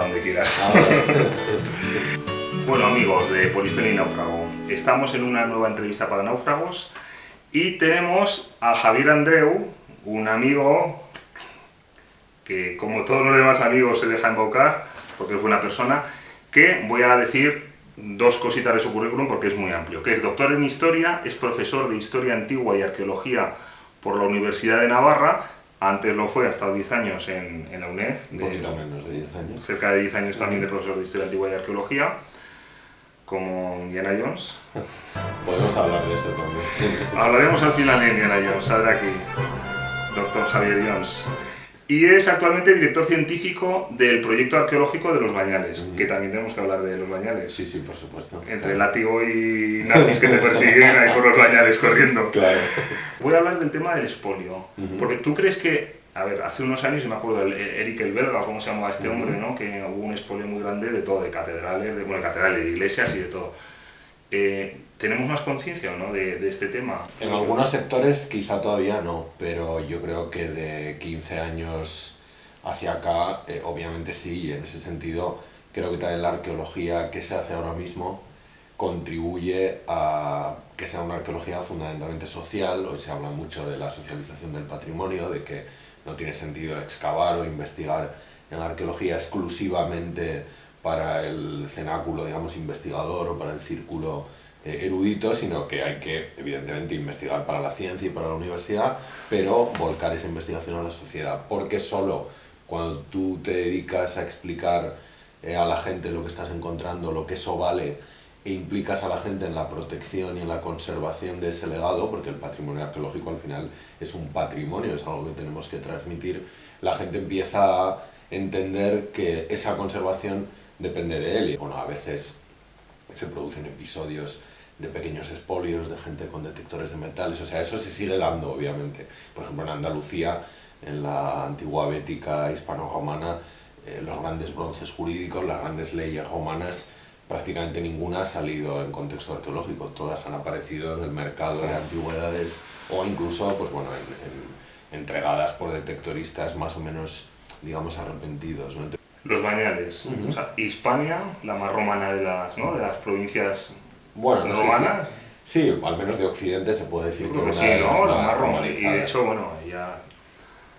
hasta donde quieras. Bueno, amigos de Polifemo y Náufrago, estamos en una nueva entrevista para náufragos y tenemos a Javier Andreu, un amigo que, como todos los demás amigos, se deja embaucar porque es buena persona, que voy a decir dos cositas de su currículum porque es muy amplio, que es doctor en Historia, es profesor de Historia Antigua y Arqueología por la Universidad de Navarra. Antes lo fue, ha estado 10 años en la UNED. Un poquito menos de 10 años. Cerca de 10 años también de profesor de Historia Antigua y Arqueología, como Indiana Jones. Podemos hablar de eso también. Hablaremos al final de Indiana Jones, saldrá aquí, doctor Javier Jones. Y es actualmente director científico del proyecto arqueológico de Los Bañales, que también tenemos que hablar de Los Bañales. Sí, sí, por supuesto. Entre látigo y nazis que te persiguen ahí por Los Bañales corriendo. Claro. Voy a hablar del tema del expolio, porque tú crees que, a ver, hace unos años, me acuerdo, Eric el Belga, ¿cómo se llamaba este hombre, no? Que hubo un expolio muy grande de todo, de catedrales, de iglesias y de todo. ¿Tenemos más conciencia o no de este tema? En algunos sectores quizá todavía no, pero yo creo que de 15 años hacia acá, obviamente sí, y en ese sentido creo que también la arqueología que se hace ahora mismo contribuye a que sea una arqueología fundamentalmente social. Hoy se habla mucho de la socialización del patrimonio, de que no tiene sentido excavar o investigar en la arqueología exclusivamente para el cenáculo, digamos, investigador o para el círculo erudito, sino que hay que, evidentemente, investigar para la ciencia y para la universidad, pero volcar esa investigación a la sociedad, porque solo cuando tú te dedicas a explicar a la gente lo que estás encontrando, lo que eso vale, e implicas a la gente en la protección y en la conservación de ese legado, porque el patrimonio arqueológico al final es un patrimonio, es algo que tenemos que transmitir, la gente empieza a entender que esa conservación depende de él. Y bueno, a veces se producen episodios de pequeños expolios, de gente con detectores de metales, o sea, eso se sigue dando, obviamente. Por ejemplo, en Andalucía, en la antigua Bética hispano-romana, los grandes bronces jurídicos, las grandes leyes romanas, prácticamente ninguna ha salido en contexto arqueológico, todas han aparecido en el mercado de antigüedades o incluso, pues bueno, entregadas por detectoristas más o menos, digamos, arrepentidos, ¿no? Los Bañales, o sea, Hispania, la más romana de las, ¿no? de las provincias romanas. Sí, al menos de Occidente se puede decir que una sí, de las ¿no? La más más romana. Y romanizadas. de hecho, bueno, ya...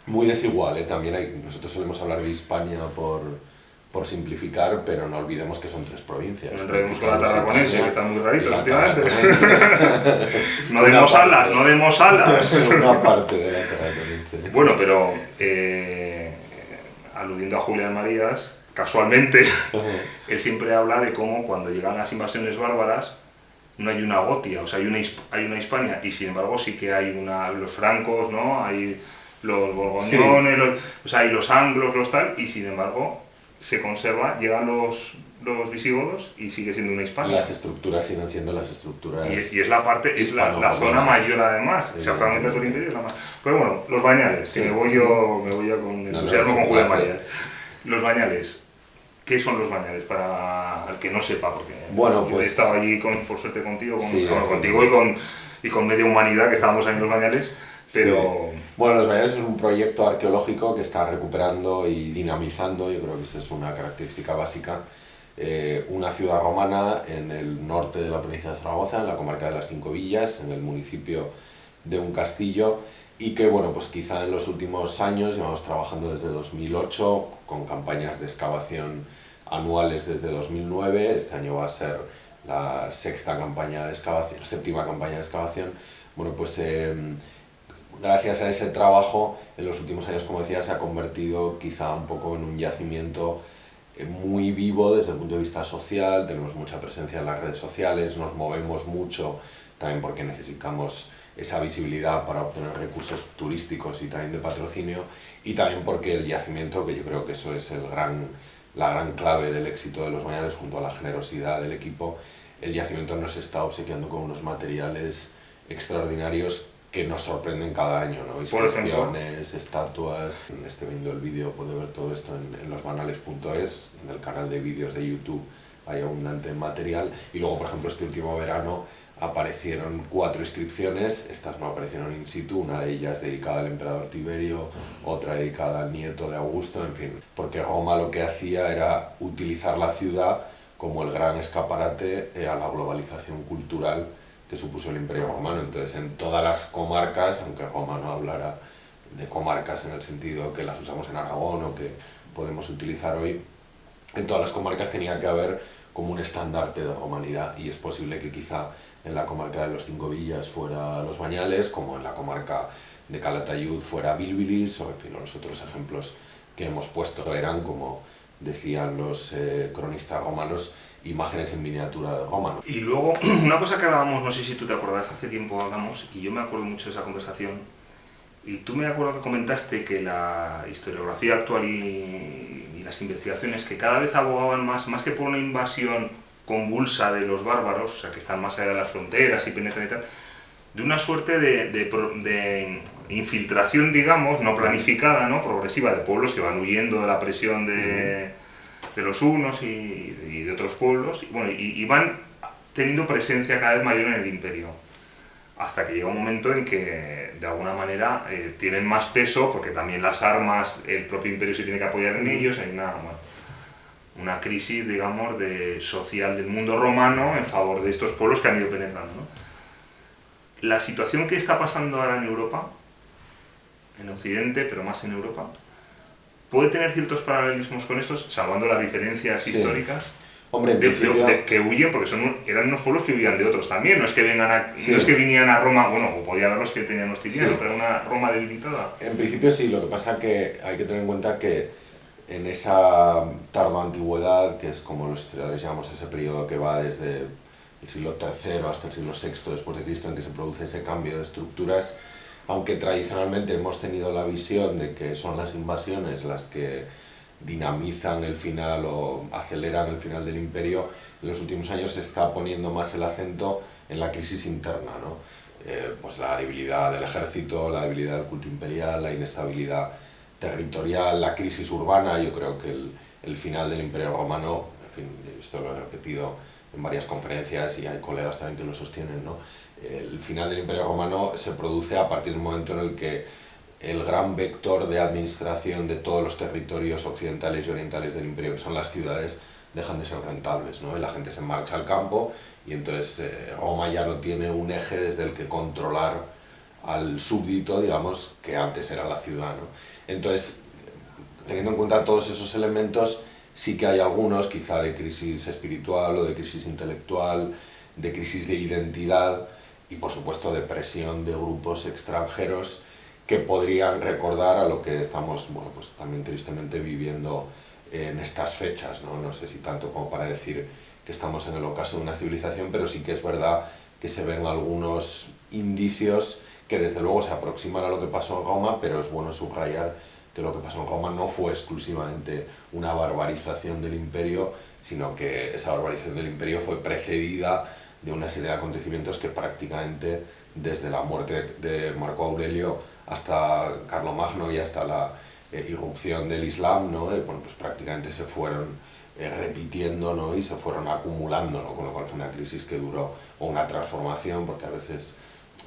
Muy desigual, ¿eh? También nosotros solemos hablar de Hispania por simplificar, pero no olvidemos que son 3 provincias. No enredemos con la tarraconense, que está muy rarito últimamente. No demos alas, no demos alas. Una parte de la tarraconense. Bueno, pero aludiendo a Julián Marías, casualmente, él siempre habla de cómo cuando llegan las invasiones bárbaras no hay una Gotia, o sea, hay una Hispania, y sin embargo sí que hay los francos, ¿no? Hay los borgoñones, sí. O sea, hay los anglos, los tal, y sin embargo se conserva, llegan los visigodos y sigue siendo una Hispania. Las estructuras siguen siendo las estructuras. Y es la parte, es la zona mayor además, se fragmenta todo el interior, es la más. Pero bueno, los Bañales, sí. Que me voy yo con entusiasmo con Julián Marías. Los Bañales, ¿qué son los Bañales? Para el que no sepa, porque bueno, pues, he estado allí por suerte contigo, contigo sí. y con media humanidad que estábamos ahí en los Bañales. Pero... Sí. Bueno, Los Bañales es un proyecto arqueológico que está recuperando y dinamizando, yo creo que esa es una característica básica, una ciudad romana en el norte de la provincia de Zaragoza, en la comarca de las Cinco Villas, en el municipio de Un Castillo, y que, bueno, pues quizá en los últimos años, llevamos trabajando desde 2008, con campañas de excavación anuales desde 2009, este año va a ser la séptima campaña de excavación, bueno, pues gracias a ese trabajo, en los últimos años, como decía, se ha convertido quizá un poco en un yacimiento muy vivo desde el punto de vista social, tenemos mucha presencia en las redes sociales, nos movemos mucho, también porque necesitamos esa visibilidad para obtener recursos turísticos y también de patrocinio, y también porque el yacimiento, que yo creo que eso es la gran clave del éxito de Los Bañales, junto a la generosidad del equipo, el yacimiento nos está obsequiando con unos materiales extraordinarios que nos sorprenden cada año, ¿no? Inscripciones, estatuas. Quien esté viendo el vídeo puede ver todo esto en losbanales.es, en el canal de vídeos de YouTube hay abundante material. Y luego, por ejemplo, este último verano aparecieron 4 inscripciones, estas no aparecieron in situ, una de ellas dedicada al emperador Tiberio, otra dedicada al nieto de Augusto, en fin, porque Roma lo que hacía era utilizar la ciudad como el gran escaparate a la globalización cultural que supuso el Imperio Romano. Entonces, en todas las comarcas, aunque Roma no hablara de comarcas en el sentido que las usamos en Aragón o que podemos utilizar hoy, en todas las comarcas tenía que haber como un estandarte de romanidad, y es posible que quizá en la comarca de los Cinco Villas fuera Los Bañales, como en la comarca de Calatayud fuera Bilbilis, o en fin, los otros ejemplos que hemos puesto eran, como decían los cronistas romanos, imágenes en miniatura de Roma, ¿no? Y luego, una cosa que hablábamos, no sé si tú te acuerdas, hace tiempo hablamos, y yo me acuerdo mucho de esa conversación, y tú me acuerdo que comentaste que la historiografía actual y las investigaciones que cada vez abogaban más que por una invasión convulsa de los bárbaros, o sea, que están más allá de las fronteras y penetran y tal, de una suerte de infiltración, digamos, no planificada, ¿no? Progresiva, de pueblos que van huyendo de la presión de los unos y de otros pueblos, y, bueno, y van teniendo presencia cada vez mayor en el imperio, hasta que llega un momento en que de alguna manera tienen más peso, porque también las armas, el propio imperio se tiene que apoyar en ellos, hay una crisis, digamos, social del mundo romano en favor de estos pueblos que han ido penetrando, ¿no? La situación que está pasando ahora en Europa, en Occidente, pero más en Europa, puede tener ciertos paralelismos con estos, salvando las diferencias históricas. Hombre, que huyen, porque eran unos pueblos que huían de otros también, no es que no es que vinieran a Roma, bueno, o podía haber los que tenían hostiliano, pero era una Roma debilitada. En principio sí, lo que pasa que hay que tener en cuenta que en esa tarda antigüedad, que es como los historiadores llamamos ese periodo que va desde el siglo III hasta el siglo VI después de Cristo, en que se produce ese cambio de estructuras, aunque tradicionalmente hemos tenido la visión de que son las invasiones las que dinamizan el final o aceleran el final del imperio, en los últimos años se está poniendo más el acento en la crisis interna, ¿no? Pues la debilidad del ejército, la debilidad del culto imperial, la inestabilidad territorial, la crisis urbana. Yo creo que el final del Imperio Romano, en fin, esto lo he repetido en varias conferencias y hay colegas también que lo sostienen, ¿no? El final del Imperio Romano se produce a partir del momento en el que el gran vector de administración de todos los territorios occidentales y orientales del imperio, que son las ciudades, dejan de ser rentables, ¿no? Y la gente se marcha al campo y entonces Roma ya no tiene un eje desde el que controlar al súbdito, digamos, que antes era la ciudad, ¿no? Entonces, teniendo en cuenta todos esos elementos, sí que hay algunos, quizá de crisis espiritual o de crisis intelectual, de crisis de identidad y por supuesto de presión de grupos extranjeros que podrían recordar a lo que estamos, bueno, pues también tristemente viviendo en estas fechas, ¿no? No sé si tanto como para decir que estamos en el ocaso de una civilización, pero sí que es verdad que se ven algunos indicios que desde luego se aproximan a lo que pasó en Roma, pero es bueno subrayar que lo que pasó en Roma no fue exclusivamente una barbarización del imperio, sino que esa barbarización del imperio fue precedida de una serie de acontecimientos que prácticamente desde la muerte de Marco Aurelio hasta Carlomagno y hasta la irrupción del Islam, ¿no? Bueno, pues prácticamente se fueron repitiendo, ¿no? Y se fueron acumulando, ¿no? Con lo cual fue una crisis que duró, o una transformación, porque a veces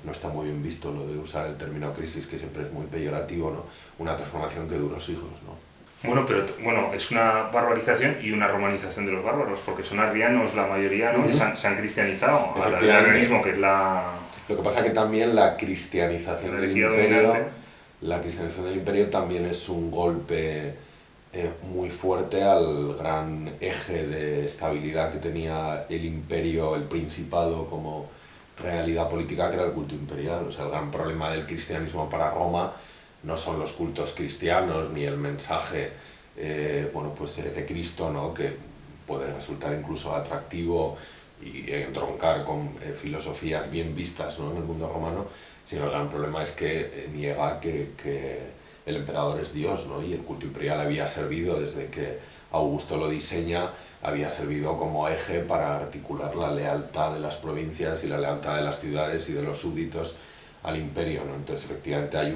no está muy bien visto lo de usar el término crisis, que siempre es muy peyorativo, ¿no? Una transformación que duró siglos, ¿no? Bueno, pero es una barbarización y una romanización de los bárbaros, porque son arrianos la mayoría, ¿no? Se han cristianizado al arrianismo, que es la... Lo que pasa que también la cristianización del imperio también es un golpe muy fuerte al gran eje de estabilidad que tenía el imperio, el principado como realidad política, que era el culto imperial. O sea, el gran problema del cristianismo para Roma no son los cultos cristianos ni el mensaje de Cristo, ¿no? Que puede resultar incluso atractivo y entroncar con filosofías bien vistas, ¿no? En el mundo romano, sino el gran problema es que niega que el emperador es Dios, ¿no? Y el culto imperial había servido, desde que Augusto lo diseña, había servido como eje para articular la lealtad de las provincias y la lealtad de las ciudades y de los súbditos al imperio, ¿no? Entonces efectivamente hay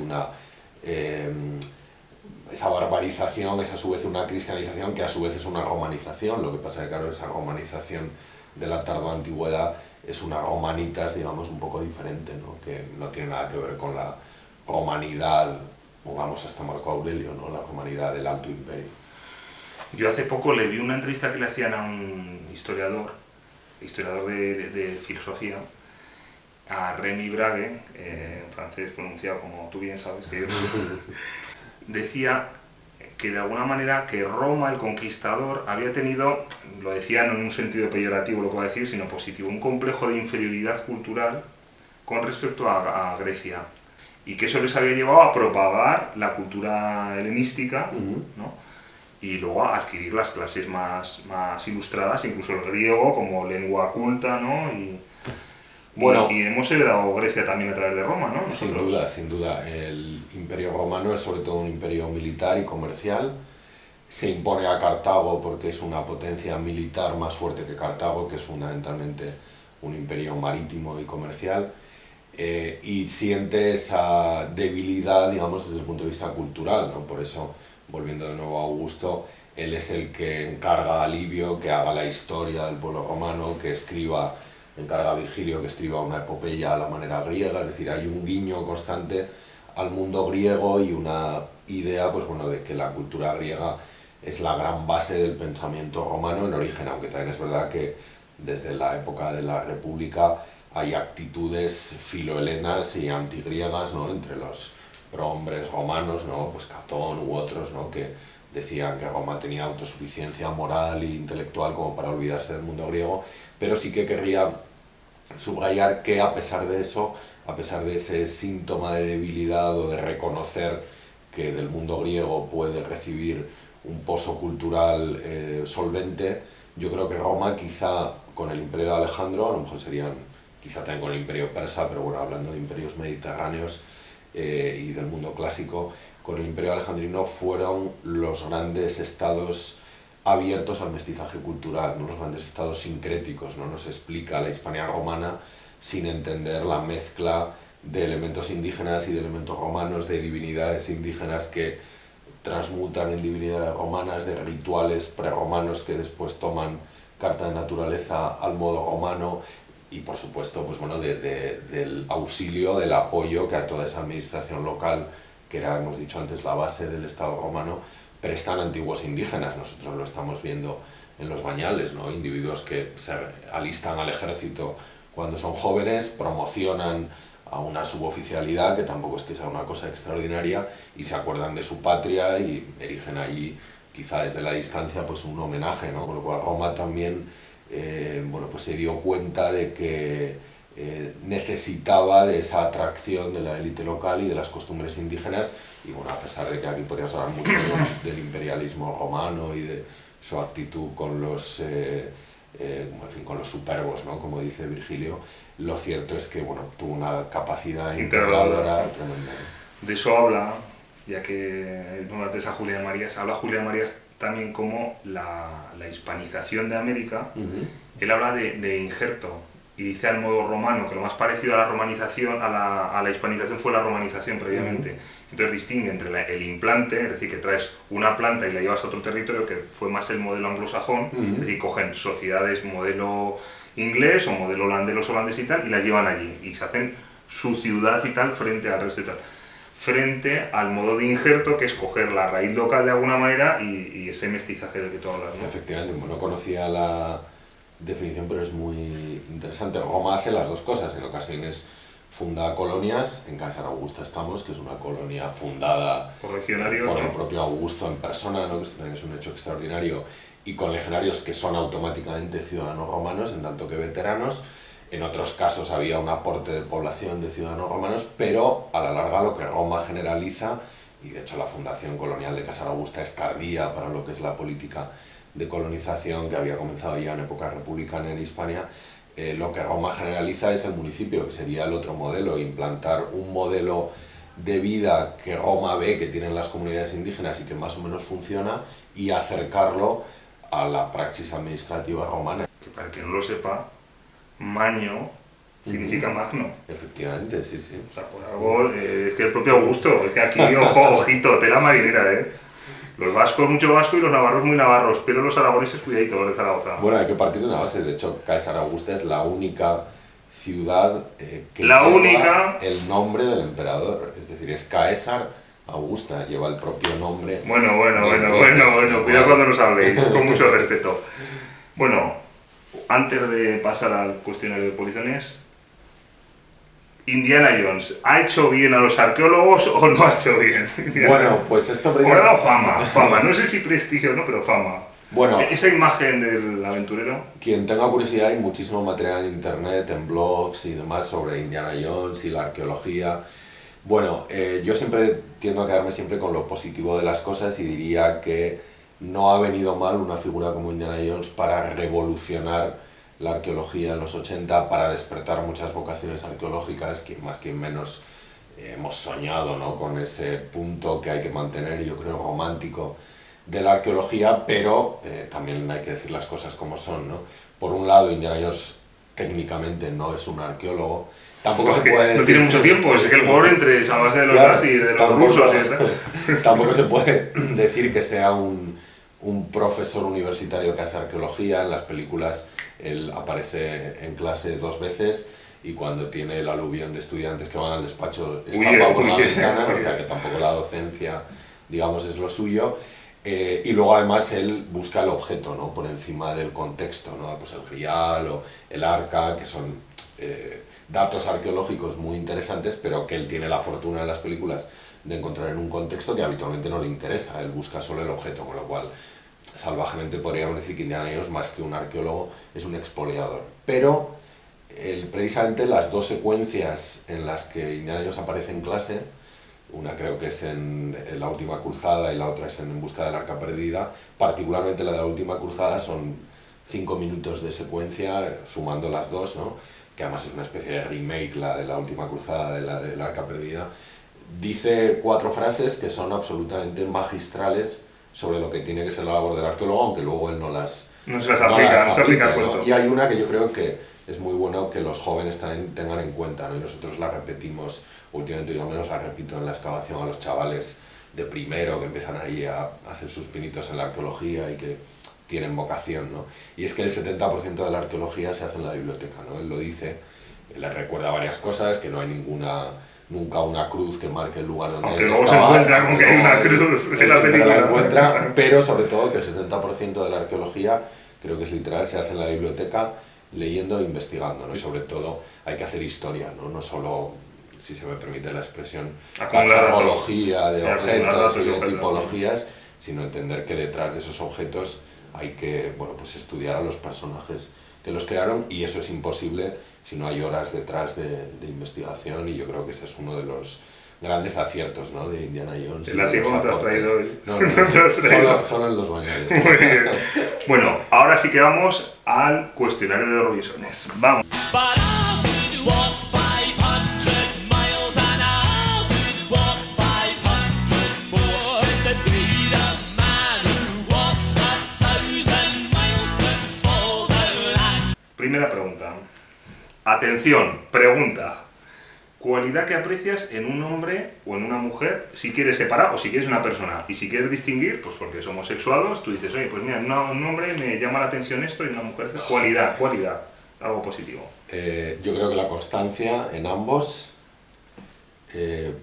esa barbarización es a su vez una cristianización que a su vez es una romanización. Lo que pasa es que claro, esa romanización de la tarda antigüedad es una romanitas, digamos, un poco diferente, ¿no? Que no tiene nada que ver con la romanidad, pongamos hasta Marco Aurelio, ¿no? La romanidad del Alto Imperio. Yo hace poco le vi una entrevista que le hacían a un historiador de filosofía, a Rémy Brague, en francés pronunciado como tú bien sabes que yo decía que de alguna manera que Roma, el conquistador, había tenido, lo decía no en un sentido peyorativo lo que voy a decir, sino positivo, un complejo de inferioridad cultural con respecto a Grecia, y que eso les había llevado a propagar la cultura helenística, ¿no? Y luego a adquirir las clases más ilustradas, incluso el griego como lengua culta, ¿no? Bueno, y hemos heredado Grecia también a través de Roma, ¿no? Nosotros. Sin duda. El Imperio Romano es sobre todo un imperio militar y comercial. Se impone a Cartago porque es una potencia militar más fuerte que Cartago, que es fundamentalmente un imperio marítimo y comercial. Y siente esa debilidad, digamos, desde el punto de vista cultural, ¿no? Por eso, volviendo de nuevo a Augusto, él es el que encarga a Livio que haga la historia del pueblo romano, que encarga a Virgilio que escriba una epopeya a la manera griega, es decir, hay un guiño constante al mundo griego y una idea, pues bueno, de que la cultura griega es la gran base del pensamiento romano en origen, aunque también es verdad que desde la época de la República hay actitudes filohelenas y antigriegas, ¿no? Entre los prohombres romanos, ¿no? Pues Catón u otros, ¿no? Que decían que Roma tenía autosuficiencia moral e intelectual como para olvidarse del mundo griego, pero sí que querría subrayar que a pesar de eso, a pesar de ese síntoma de debilidad o de reconocer que del mundo griego puede recibir un pozo cultural solvente, yo creo que Roma quizá con el imperio de Alejandro, a lo mejor serían quizá también con el imperio persa, pero bueno, hablando de imperios mediterráneos y del mundo clásico, con el imperio alejandrino fueron los grandes estados abiertos al mestizaje cultural, ¿no? Los grandes estados sincréticos, ¿no? Nos explica la Hispania romana sin entender la mezcla de elementos indígenas y de elementos romanos, de divinidades indígenas que transmutan en divinidades romanas, de rituales preromanos que después toman carta de naturaleza al modo romano, y por supuesto pues bueno, del auxilio, del apoyo que a toda esa administración local, que era, hemos dicho antes, la base del Estado romano, prestan antiguos indígenas. Nosotros lo estamos viendo en los bañales, ¿no? Individuos que se alistan al ejército cuando son jóvenes, promocionan a una suboficialidad, que tampoco es que sea una cosa extraordinaria, y se acuerdan de su patria y erigen allí, quizá desde la distancia, pues un homenaje, ¿no? Con lo cual Roma también bueno, pues se dio cuenta de que necesitaba de esa atracción de la élite local y de las costumbres indígenas, y bueno, a pesar de que aquí podríamos hablar mucho del imperialismo romano y de su actitud con los, en fin, con los superbos, ¿no? Como dice Virgilio, lo cierto es que bueno, tuvo una capacidad integradora tremenda. De eso habla, ya que no antes a Julián Marías, habla Julián Marías también como la hispanización de América. Él habla de injerto y dice al modo romano, que lo más parecido a la romanización, a la hispanización fue la romanización previamente. Entonces distingue entre el implante, es decir, que traes una planta y la llevas a otro territorio, que fue más el modelo anglosajón, es decir, cogen sociedades modelo inglés o modelo holandés y tal, y las llevan allí, y se hacen su ciudad y tal frente al resto y tal. Frente al modo de injerto, que es coger la raíz local de alguna manera y ese mestizaje del que tú hablas, ¿no? Efectivamente, no conocía la definición, pero es muy interesante. Roma hace las dos cosas, en ocasiones funda colonias, en Casa de Augusta estamos, que es una colonia fundada por legionarios, por el propio Augusto en persona, ¿no? Que también es un hecho extraordinario, y con legionarios que son automáticamente ciudadanos romanos, en tanto que veteranos. En otros casos había un aporte de población de ciudadanos romanos, pero a la larga lo que Roma generaliza, y de hecho la fundación colonial de Casa de Augusta es tardía para lo que es la política de colonización que había comenzado ya en época republicana en Hispania, lo que Roma generaliza es el municipio, que sería el otro modelo, implantar un modelo de vida que Roma ve que tienen las comunidades indígenas y que más o menos funciona, y acercarlo a la praxis administrativa romana. Que para el que no lo sepa, Magno significa magno. Efectivamente, sí, sí. O sea, por algo, es que el propio Augusto, es que aquí, ojito, tela marinera, ¿eh? Los vascos mucho vasco y los navarros muy navarros, pero los aragoneses cuidadito, los de Zaragoza. Bueno, hay que partir de una base. De hecho, Caesar Augusta es la única ciudad que La lleva única... el nombre del emperador. Es decir, es Caesar Augusta, lleva el propio nombre. Bueno, Cuidado cuidado cuando nos habléis, con mucho respeto. Bueno, antes de pasar al cuestionario de polizones, Indiana Jones, ¿ha hecho bien a los arqueólogos o no ha hecho bien? Bueno, pues esto Me ha dado fama, no sé si prestigio o no, pero fama. Bueno, Esa imagen del aventurero. quien tenga curiosidad, hay muchísimo material en internet, en blogs y demás sobre Indiana Jones y la arqueología. Bueno, yo siempre tiendo a quedarme siempre con lo positivo de las cosas y diría que no ha venido mal una figura como Indiana Jones para revolucionar la arqueología en los 80, para despertar muchas vocaciones arqueológicas, quien más, quien menos hemos soñado, ¿no?, con ese punto que hay que mantener, yo creo, romántico de la arqueología, pero también hay que decir las cosas como son, ¿no? Por un lado, Indiana Jones técnicamente no es un arqueólogo. Tampoco se puede decir, no tiene mucho tiempo, es que el pobre entre esa base de los claro, nazis, de los tampoco, rusos y tal. tampoco se puede decir que sea un profesor universitario que hace arqueología. En las películas él aparece en clase 2 veces y cuando tiene el aluvión de estudiantes que van al despacho escapa por la ventana, o sea que tampoco la docencia, digamos, es lo suyo. Y luego además él busca el objeto, ¿no?, por encima del contexto, ¿no?, pues el grial o el arca, que son datos arqueológicos muy interesantes, pero que él tiene la fortuna en las películas de encontrar en un contexto que habitualmente no le interesa. Él busca solo el objeto, con lo cual salvajemente podríamos decir que Indiana Jones, más que un arqueólogo, es un expoliador. Pero precisamente las 2 secuencias en las que Indiana Jones aparece en clase, una creo que es en La Última Cruzada y la otra es En Busca del Arca Perdida, particularmente la de La Última Cruzada son 5 minutos de secuencia, sumando las 2, ¿no?, que además es una especie de remake, la de La Última Cruzada de la del Arca Perdida. Dice 4 frases que son absolutamente magistrales sobre lo que tiene que ser la labor del arqueólogo, aunque luego él no las aplica, ¿no? Y hay una que yo creo que es muy bueno que los jóvenes también tengan en cuenta, ¿no?, y nosotros la repetimos últimamente, yo al menos la repito en la excavación a los chavales de primero que empiezan ahí a hacer sus pinitos en la arqueología y que tienen vocación, ¿no? Y es que el 70% de la arqueología se hace en la biblioteca, ¿no? Él lo dice, les recuerda varias cosas, que no hay nunca una cruz que marque el lugar donde aunque él luego estaba, se encuentra con que hay una cruz en la película. La encuentra, pero sobre todo que el 70% de la arqueología, creo que es literal, se hace en la biblioteca leyendo e investigando, ¿no? Y sobre todo hay que hacer historia, ¿no? No solo, si se me permite la expresión, cacharrología de objetos y de tipologías, sino entender que detrás de esos objetos hay que, bueno, pues estudiar a los personajes que los crearon, y eso es imposible si no hay horas detrás de investigación, y yo creo que ese es uno de los grandes aciertos, ¿no?, de Indiana Jones. El látigo no te has traído hoy. No, solo en los baños. Muy bien. Bueno, ahora sí que vamos al cuestionario de Robisones. Vamos. Primera pregunta. Atención, pregunta. Cualidad que aprecias en un hombre o en una mujer, si quieres separar o si quieres una persona. Y si quieres distinguir, pues porque somos sexuados, tú dices, oye, pues mira, en un hombre me llama la atención esto y en una mujer cualidad, algo positivo. Yo creo que la constancia en ambos,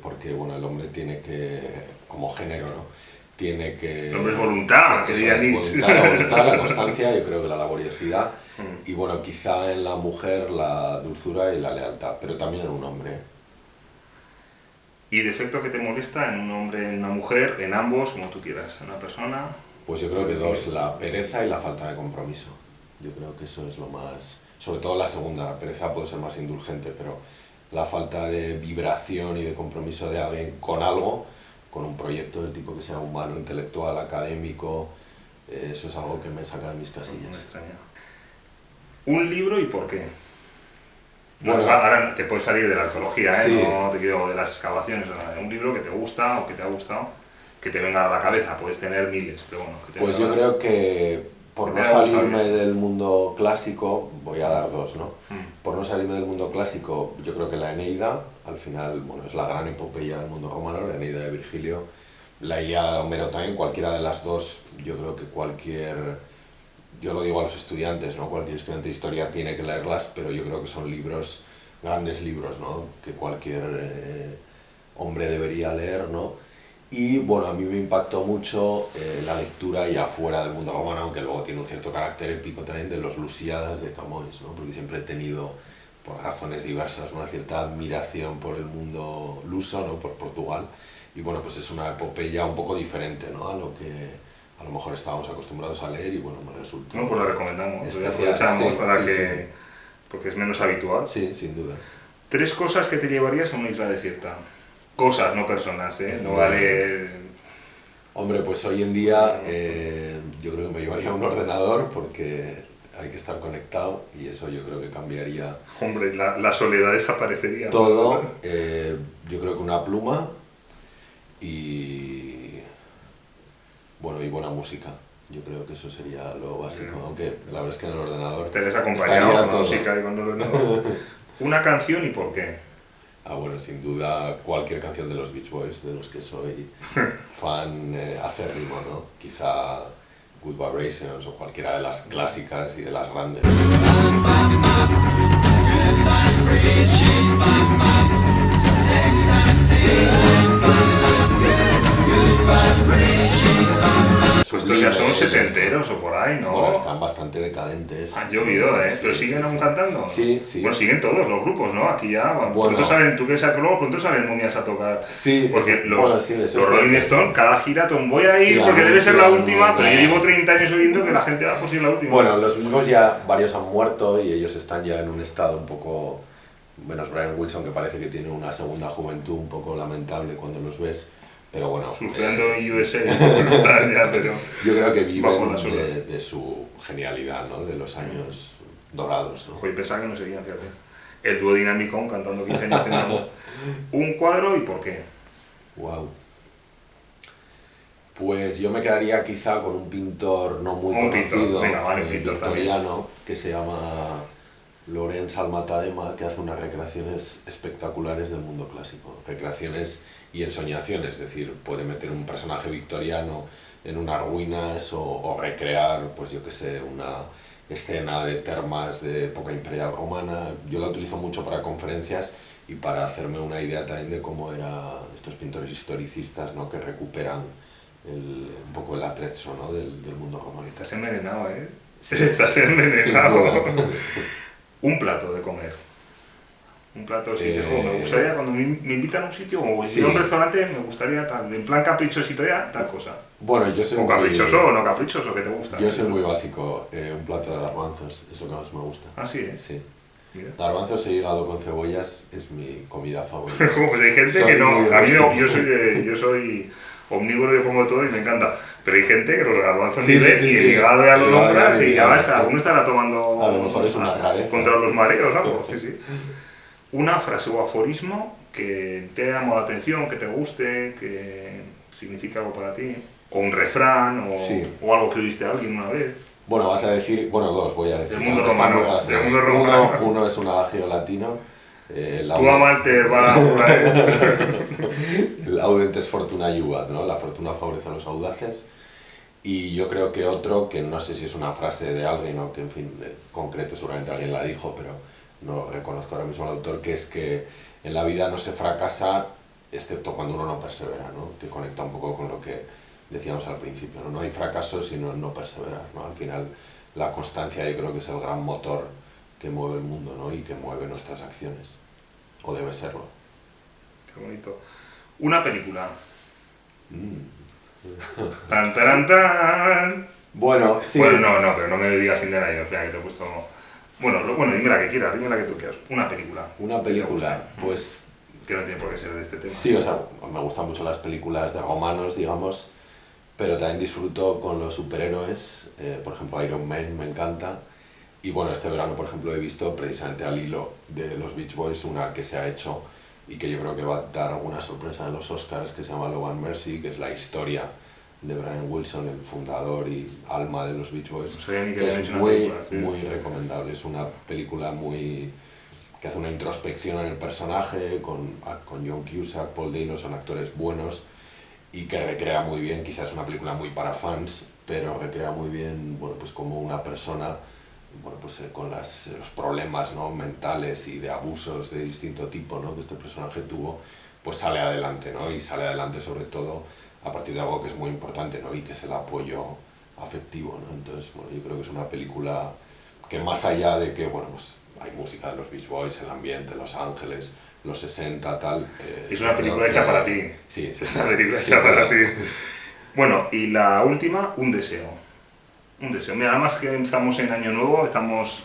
porque bueno, el hombre tiene que, como género, ¿no?, tiene que... El hombre es voluntad, que diría Nietzsche. La voluntad, la constancia, yo creo que la laboriosidad, y bueno, quizá en la mujer la dulzura y la lealtad, pero también en un hombre. ¿Y defecto que te molesta en un hombre, en una mujer, en ambos, como tú quieras, en una persona? Pues yo creo que 2, la pereza y la falta de compromiso. Yo creo que eso es lo más... Sobre todo la segunda, la pereza puede ser más indulgente, pero la falta de vibración y de compromiso de alguien con algo, con un proyecto del tipo que sea humano, intelectual, académico, eso es algo que me saca de mis casillas. Me extraña. ¿Un libro y por qué? Bueno, ahora te puedes salir de la arqueología, sí. No te quiero de las excavaciones, un libro que te gusta o que te ha gustado, que te venga a la cabeza, puedes tener miles, pero bueno. Que te pues yo creo que por no salirme del mundo clásico, voy a dar 2, ¿no? Por no salirme del mundo clásico, yo creo que la Eneida, al final, bueno, es la gran epopeya del mundo romano, la Eneida de Virgilio, la Ilíada de Homero también, cualquiera de las 2, yo creo que yo lo digo a los estudiantes, ¿no?, cualquier estudiante de historia tiene que leerlas, pero yo creo que son libros grandes libros, ¿no? Que cualquier hombre debería leer, ¿no? Y bueno, a mí me impactó mucho la lectura ya fuera del mundo romano, aunque luego tiene un cierto carácter épico también, de los Lusíadas de Camões, ¿no? Porque siempre he tenido, por razones diversas, una cierta admiración por el mundo luso, ¿no? Por Portugal. Y bueno, pues es una epopeya un poco diferente, ¿no? A lo que a lo mejor estábamos acostumbrados a leer y bueno, me resultó... No, pues la recomendamos, especial, aprovechamos sí, para sí, que... sí. Porque es menos habitual. Sí, sin duda. 3 cosas que te llevarías a una isla desierta. Cosas, no personas, ¿eh? No vale... Hombre, pues hoy en día yo creo que me llevaría un ordenador porque hay que estar conectado y eso yo creo que cambiaría Hombre, la soledad desaparecería. todo. Yo creo que una pluma y bueno, y buena música. Yo creo que eso sería lo básico, Sí. aunque la verdad es que en el ordenador Te les acompañado estaría con la todo. música y con ordenador. Una canción y por qué. Ah, bueno, sin duda cualquier canción de los Beach Boys, de los que soy fan acérrimo, ¿no? Quizá Good Vibrations o cualquiera de las clásicas y de las grandes. Pues estos ya son Sublimes, setenteros o por ahí, ¿no? Bueno, están bastante decadentes. Han llovido, ¿eh? Sí, ¿Pero sí, siguen aún sí. cantando? Sí, sí. Bueno, siguen todos los grupos, ¿no? Aquí ya, Bueno. pronto salen, tú que sabes que luego pronto salen momias a tocar. Sí, Porque los, bueno, sí, eso los es Rolling cierto. Stone, cada gira, voy a ir Sí, porque debe ser la anuncian última, pero yo una- llevo 30 años oyendo que la gente va por si es la última. Bueno, los mismos ya, varios han muerto y ellos están ya en un estado un poco, menos Brian Wilson, que parece que tiene una segunda juventud un poco lamentable cuando los ves, pero bueno. Surfeando en USA, tal, ya, pero... Yo creo que bajo viven las olas. de su genialidad, ¿no? De los años dorados, ¿no? Ojo, y pensaba que no seguían, fíjate. El dúo Dinamicon cantando 15 años teníamos. Un cuadro y por qué. Wow. Pues yo me quedaría quizá con un pintor no muy Un pintor, conocido, venga, vale, un pintor victoriano, que se llama Lorenz Almatadema, que hace unas recreaciones espectaculares del mundo clásico. Recreaciones y ensoñaciones, es decir, puede meter un personaje victoriano en unas ruinas o recrear, pues yo que sé, una escena de termas de época imperial romana. Yo la utilizo mucho para conferencias y para hacerme una idea también de cómo eran estos pintores historicistas, ¿no? Que recuperan un poco el atrezzo, ¿no? del mundo romano. Estás envenenado, ¿eh? Estás envenenado. Un plato de comer. Un plato de sitio. Me gustaría, cuando me invitan a un sitio o Sí. ir a un restaurante, me gustaría tal. En plan caprichosito ya, tal cosa. Bueno, yo soy O muy... caprichoso o no caprichoso, que te gusta. Yo soy muy básico, un plato de garbanzos es lo que más me gusta. Ah, sí, ¿eh? Sí. Mira. Garbanzos e hígado con cebollas es mi comida favorita. Pues hay gente Soy que no. muy A mí rústico. yo soy omnívoro, yo como todo y me encanta. Pero hay gente que los garbanzos Sí, ni sí, ve sí, y el sí. higado ya lo El hígado nombras ya y ni ya nada, está. sí. Uno estará tomando A lo mejor es una rareza. contra los mareos, algo. Sí, sí. Una frase o aforismo que te haya llamado la atención, que te guste, que significa algo para ti. O un refrán, Sí. o algo que oíste a alguien una vez. Bueno, vas a decir, bueno, dos voy a decir. Del mundo aunque están muy romano, relacionados. del mundo romano. Uno es un adagio latino. Tu amante va por ahí. El audentes fortuna iubat, ¿no? La fortuna favorece a los audaces. Y yo creo que otro, que no sé si es una frase de alguien o que, en fin, concreto seguramente alguien la dijo, pero no reconozco ahora mismo al autor, que es que en la vida no se fracasa excepto cuando uno no persevera, ¿no? Que conecta un poco con lo que decíamos al principio, ¿no? No hay fracaso sino en no perseverar, ¿no? Al final la constancia yo creo que es el gran motor que mueve el mundo, ¿no? Y que mueve nuestras acciones, o debe serlo. Qué bonito. Una película. Mm. Tan, taran, tan. Bueno, sí. Bueno, no, pero no me digas Indiana Jones, espera, que te he puesto... Bueno, dime la que quieras, dime la que tú quieras. Una película. Una película, pues Que no tiene por qué ser de este tema. sí, o sea, me gustan mucho las películas de romanos, digamos, pero también disfruto con los superhéroes, por ejemplo Iron Man me encanta, y bueno, este verano por ejemplo he visto precisamente al hilo de los Beach Boys una que se ha hecho y que yo creo que va a dar alguna sorpresa en los Oscars, que se llama Love and Mercy, que es la historia de Brian Wilson, el fundador y alma de los Beach Boys, No sabía ni que que habían es hecho una muy, película, sí. muy recomendable, es una película muy... que hace una introspección en el personaje, con John Cusack, Paul Dano, son actores buenos, y que recrea muy bien, quizás es una película muy para fans, pero recrea muy bien, bueno, pues como una persona bueno, pues con los problemas, ¿no?, mentales y de abusos de distinto tipo, ¿no?, que este personaje tuvo, pues sale adelante, ¿no? Y sale adelante sobre todo a partir de algo que es muy importante, ¿no?, y que es el apoyo afectivo, ¿no? Entonces, bueno, yo creo que es una película que, más allá de que, bueno, pues hay música de los Beach Boys, el ambiente, Los Ángeles, los 60, tal... es una película hecha para ti. Sí, es una película hecha para ti. Bueno, y la última, Un deseo. Un deseo. Mira, además que estamos en Año Nuevo, acabamos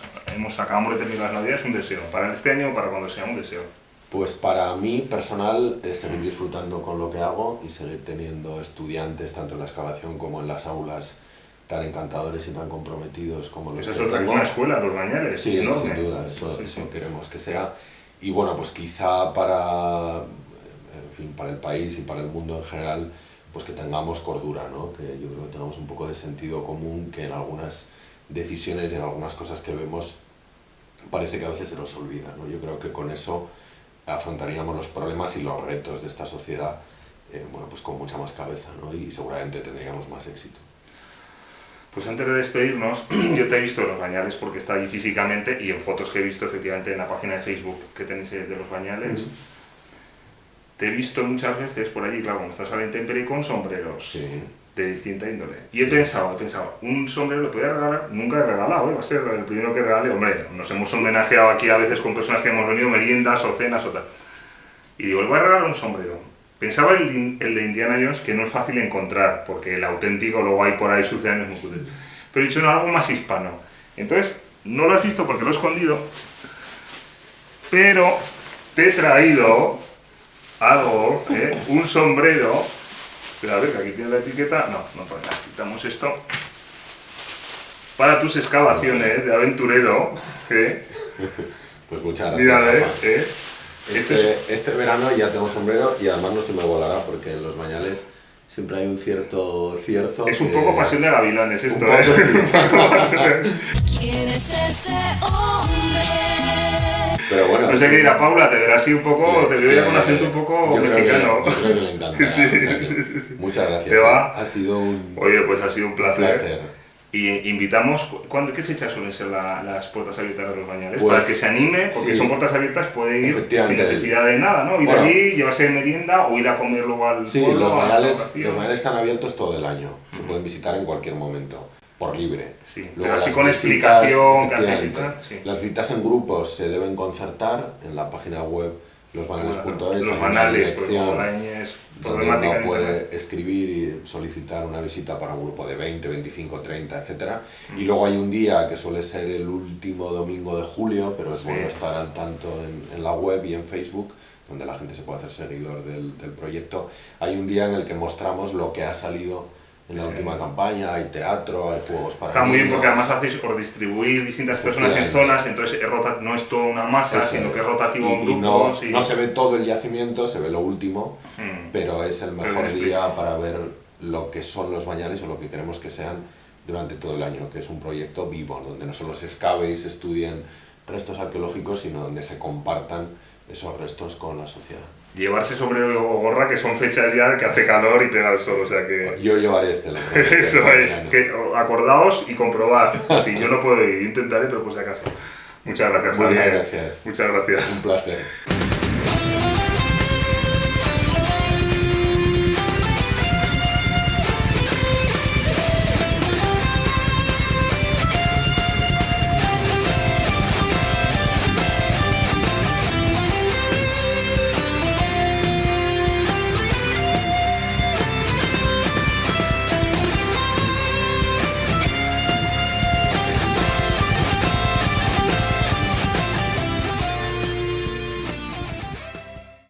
de terminar las Navidades, un deseo. Para este año o para cuando sea, un deseo. Pues para mí, personal, es seguir disfrutando con lo que hago y seguir teniendo estudiantes, tanto en la excavación como en las aulas, tan encantadores y tan comprometidos como los Esa que es otra, tengo. Una escuela, Los Bañales. Sí, enorme. sin duda, eso Sí. queremos que sea. Y bueno, pues quizá para, en fin, para el país y para el mundo en general, pues que tengamos cordura, ¿no? Que yo creo que tengamos un poco de sentido común, que en algunas decisiones y en algunas cosas que vemos parece que a veces se nos olvida, ¿no? Yo creo que con eso afrontaríamos los problemas y los retos de esta sociedad, bueno, pues con mucha más cabeza, ¿no? Y seguramente tendríamos más éxito. Pues antes de despedirnos, yo te he visto en Los Bañales porque está ahí físicamente y en fotos que he visto efectivamente en la página de Facebook que tenéis de Los Bañales. Te he visto muchas veces por allí, claro, como estás a la intemperie con sombreros. Sí. De distinta índole. Y he pensado, un sombrero lo podía regalar, nunca he regalado, va a ser el primero que regale. Hombre, nos hemos homenajeado aquí a veces con personas que hemos venido, meriendas o cenas o tal. Y digo, le voy a regalar un sombrero. Pensaba el de Indiana Jones, que no es fácil encontrar, porque el auténtico luego hay por ahí sucedáneos muy útiles. Pero he dicho, no, algo más hispano. Entonces, no lo has visto porque lo he escondido, pero te he traído algo, un sombrero. Pero a ver, que aquí tiene la etiqueta. No, pues nada, quitamos esto. Para tus excavaciones de aventurero. Pues muchas gracias. Mira, Este verano ya tengo sombrero y además no se me volará porque en Los Bañales siempre hay un cierto cierzo. Es un poco Pasión de Gavilanes esto, ¿Quién es ese hombre? Pero bueno, no sé qué dirá Paula, te verá así un poco, te veo ya con acento un poco mexicano. Yo creo que le encanta. Sí. Muchas gracias. ¿Te va? Ha sido un Oye, pues ha sido un placer. placer. Y invitamos, ¿qué fechas suelen ser las puertas abiertas de Los Bañales? Pues, para que se anime, porque sí. son puertas abiertas, puede ir sin Efectivamente. necesidad de nada, ¿no? Ir Bueno. allí, llevarse merienda o ir a comer luego al Sí, pueblo, los a la Bañales restauración. están abiertos todo el año. Se pueden visitar en cualquier momento, por libre. Sí, Luego pero así las con visitas, explicación, que hacen y efectivamente, tal, sí. Las visitas en grupos se deben concertar en la página web losbanales.es. Los hay una Banales, pues dirección Bolañes, donde problemática uno en puede internet. escribir y solicitar una visita para un grupo de 20, 25, 30, etc. Y luego hay un día que suele ser el último domingo de julio, pero es bueno estar al tanto en la web y en Facebook, donde la gente se puede hacer seguidor del proyecto. Hay un día en el que mostramos lo que ha salido en la última campaña, hay teatro, hay juegos para Está muy bien niños. porque además hacéis por distribuir distintas personas en Efectivamente. zonas, entonces no es toda una masa, Eso sino es. que es rotativo en Y grupos. no se ve todo el yacimiento, se ve lo último, pero es el mejor bien día para ver lo que son Los Bañales o lo que queremos que sean durante todo el año, que es un proyecto vivo, donde no solo se excave y se estudien restos arqueológicos, sino donde se compartan esos restos con la sociedad. Llevarse sombrero o gorra, que son fechas ya que hace calor y pega el sol, o sea que... Yo llevaré este. Eso es, que acordaos y comprobad. Si yo no puedo ir, intentaré, pero por si acaso. Muchas gracias, Muchas Javier. gracias. Muchas gracias. Un placer.